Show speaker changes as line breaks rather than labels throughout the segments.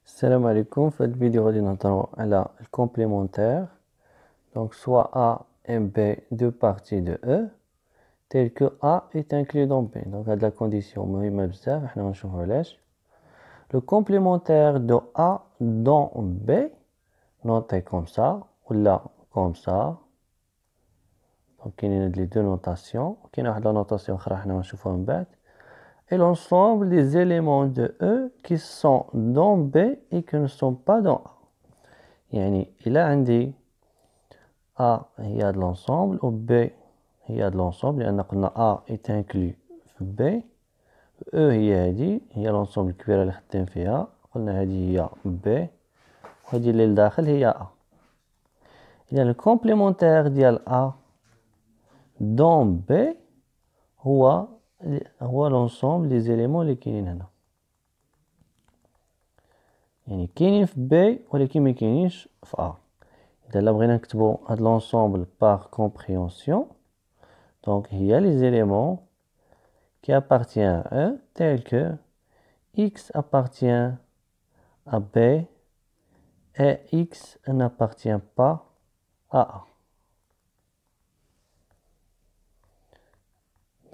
Salam alaikum, في cette vidéo غادي نهضروا على الكومبليمونتير. Donc soit A et B deux parties de E tel que A est inclus dans B. Donc هاد la condition مهمة بزاف حنا غنشوفو علاش. Le complémentaire de A dans B noté comme ça ou là comme ça. Donc كاينين هاد les deux notations. كاينة واحد la notation أخرى حنا غنشوفوها من بعد. Et l'ensemble des éléments de E qui sont dans B et qui ne sont pas dans A. يعني إلا عندي A هي هاد l'ensemble و B هي هاد l'ensemble لأن قلنا A est inclus في B E هي هادي هي l'ensemble الكبيرة اللي خدام فيها قلنا هادي هي B وهادي اللي لداخل هي A. إذا الكومبليمونتير ديال A dans B هو l'ensemble des éléments اللي كاينين هنا. يعني كاينين في B ولكن ما كاينينش في A. إذا لا بغينا نكتبو هاد l'ensemble par compréhension donc il y a les éléments qui appartiennent à E tels que X appartient à B et X n'appartient pas à A.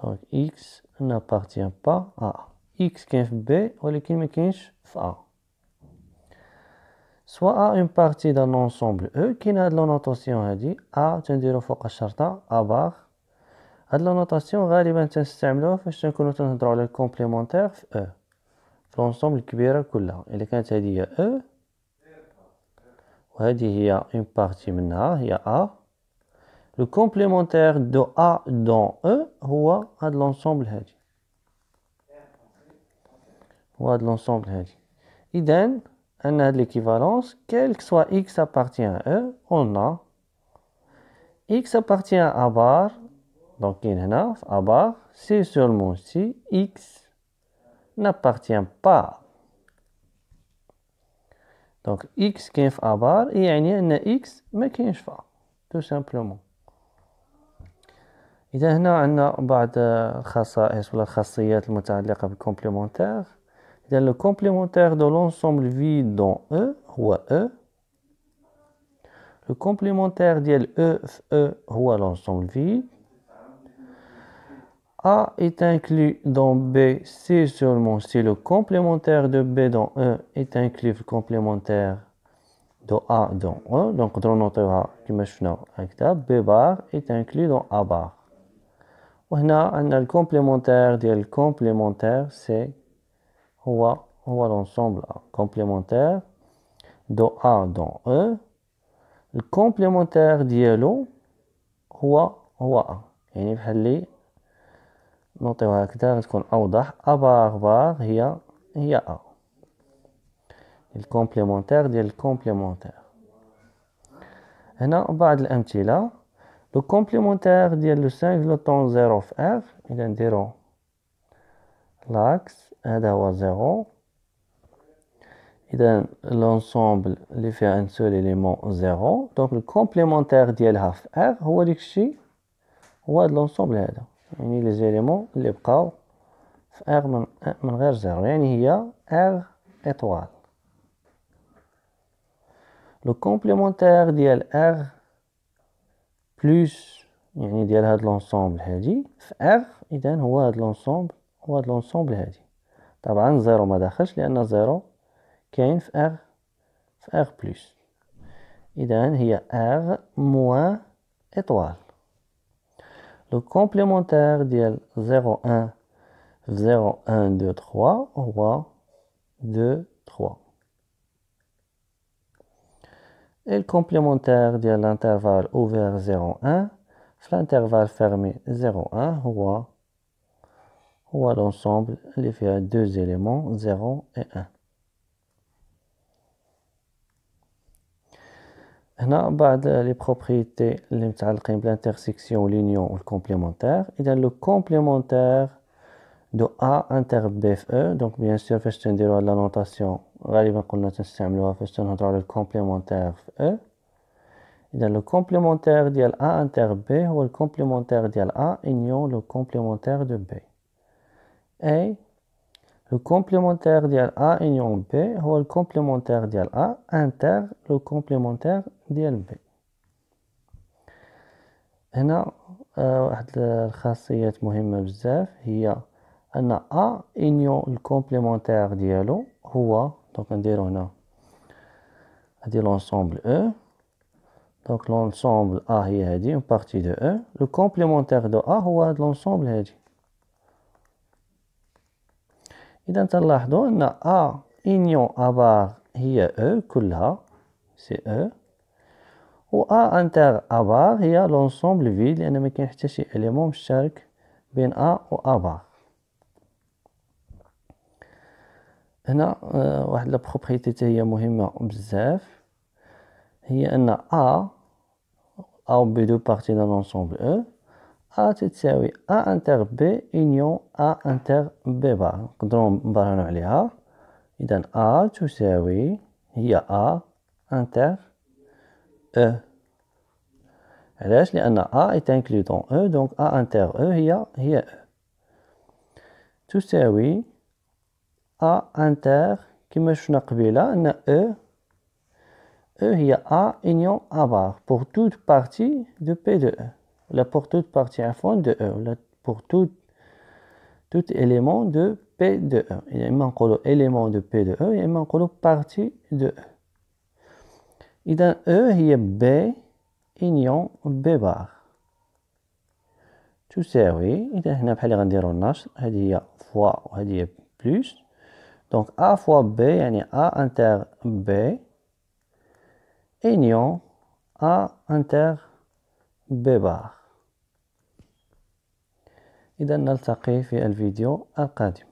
Donc X n'appartient pas à A. X كاين في B ولكن ما كاينش في A. Soit A une partie d'un ensemble E كاين هاد la notation هادي A تنديرو فوق الشرطة A bar. هاد la notation غالبا تنستعملوها فاش تنكونو تنهضرو على الكومبليمونتير في E في l'ensemble الكبيرة كلها. إلا كانت هادي هي E وهذه هي une partie منها هي A. Le complémentaire de A dans E هو هاد l'ensemble هادي. هو هاد l'ensemble هادي. إذا عندنا هاد l'équivalence quel que soit X appartient à E on a X appartient à A bar donc كاين هنا في A bar c'est seulement si X n'appartient pas. Donc X كاين في A bar يعني أن X ما كاينش في A tout simplement. إذا هنا عندنا بعض الخصائص ولا الخاصيات المتعلقة بالكومبليمونتير. إذا le complémentaire de l'ensemble vide dans E هو E. Le complémentaire ديال E في E هو l'ensemble vide. A est inclus dans B c'est seulement si le complémentaire de B dans E est inclus في le complémentaire de A dans E. Donc نقدروا نوطيوها كما شفنا هكذا B bar est inclus dans A bar. وهنا عندنا الكومبليمونتير ديال الكومبليمونتير سي هو l'ensemble A complémentaire de A dans E. الكومبليمونتير ديالو هو A يعني بحال اللي نوطيوها هكذا غتكون أوضح A بار هي A الكومبليمونتير ديال الكومبليمونتير. هنا بعض الأمثلة لو كومبليمونتير ديال لو 5 لو طون 0 في R إذا نديرو لاكس هذا هو 0. إذا l'ensemble اللي فيها ان سول إليمون 0 دونك الكومبليمونتير ديالها في R هو داكشي هو هاد l'ensemble هذا يعني لي زيليمون اللي بقاو في R من غير 0 يعني هي R étoile. لو كومبليمونتير ديال R بلس يعني ديال هاد l'ensemble هادي في R إذا هو هاد l'ensemble هادي. طبعا 0 ما داخلش لأن 0 كاين في R بلس. إذا هي R moins étoile. Le complémentaire ديال 0 1 في 0 1 2 3 هو 2 3. Et le complémentaire ديال l'intervalle ouvert 0 1 في l'intervalle fermé 0 1 هو l'ensemble اللي فيها deux éléments 0 et 1. هنا بعض لي بروبريتي اللي متعلقين بالانترسيكسيون واليونيون والكومبليمونتير. إذا لو كومبليمونتير دو A انتر B في E دونك بيان سور فاش تنديرو هاد لا نوطاسيون غالبا قلنا تنستعملوها فاش تنهضرو على الكومبليمونتير في E. إذا لو كومبليمونتير ديال A انتر B هو الكومبليمونتير ديال A union لو كومبليمونتير دو B. Et لو كومبليمونتير ديال A union B هو الكومبليمونتير ديال A انتر لو كومبليمونتير ديال B. هنا واحد الخاصيات مهمة بزاف هي أن A union الكومبليمونتير ديالو هو دونك نديرو هنا هادي لونسومبل E. دونك لونسومبل A هي هادي اون بارتي دو E. لو كومبليمونتير دو A هو هاد لونسومبل هادي. إذا تنلاحظو أن A union A بار هي E كلها سي E. و A انتر A بار هي لونسومبل فيد لأن مكاين حتى شي إليمون مشترك بين A و A بار. هنا واحد لا بروبريتي حتى هي مهمة بزاف هي أن A أو B دو بارتي دان لونسومبل E A تتساوي A انتر B union A انتر B بار. نقدرو نبرهنو عليها. إذا A تساوي هي A انتر E. علاش؟ لأن A est inclus dans E donc A inter E هي E تساوي A inter كما شفنا قبيلة أن E هي A union A bar pour toute partie de P de E ولا pour toute partie عفوا de E ولا pour tout élément de P de E. يا إما نقولو élément de P de E يا إما نقولو partie de E. إذا E هي B union B bar تساوي إذا هنا بحال اللي غنديرو النشر هذه هي فوا وهذه هي بلوس دونك A فوا B يعني A انتر B union A انتر B بار. إذا نلتقي في الفيديو القادم.